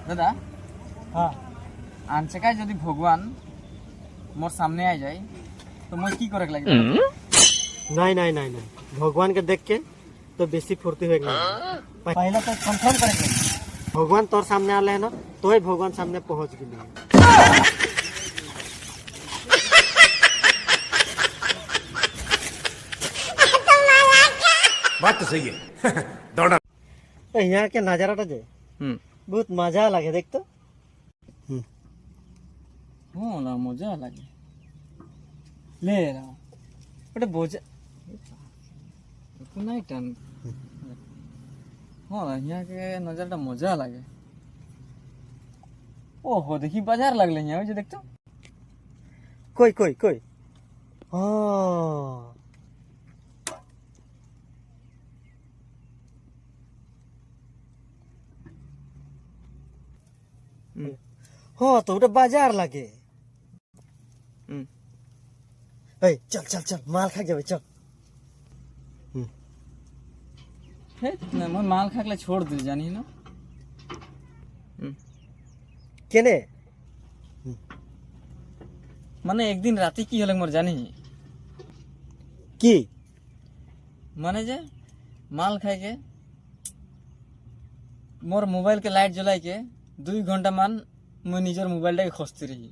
দাদা हाँ আনছেকায় যদি ভগবান মোর সামনে আই যায় তো মই কি করে লাগে नहीं नहीं नहीं नहीं भगवान के देख के तो बेसी फुर्ती हो पहले तो कंफर्म करेंगे भगवान तोर सामने आले है ना तो ही भगवान सामने पहुंच गई बात तो सही है दौड़ा यहाँ के नजाराटा जे बहुत मजा लगे देख तो না মজা লাগে লে রা ওটা বোঝা নাই টান হ্যাঁ यहाँ के नजारा मजा लगे ओहो देखी बाजार लगले यहाँ जो देखते कोई कोई कोई हाँ हाँ तो उठे बाजार लगे चल चल चल माल खा जावे चल ना मैं माल खाकले छोड़ दे जानी ना केने মানে একদিন রাতে কি হলে মোর জানি की মানে যে মাল খাই के मोर मोबाइल के लाइट जलाई के 2 घंटा मान मैं निजर मोबाइल टा खोजते रही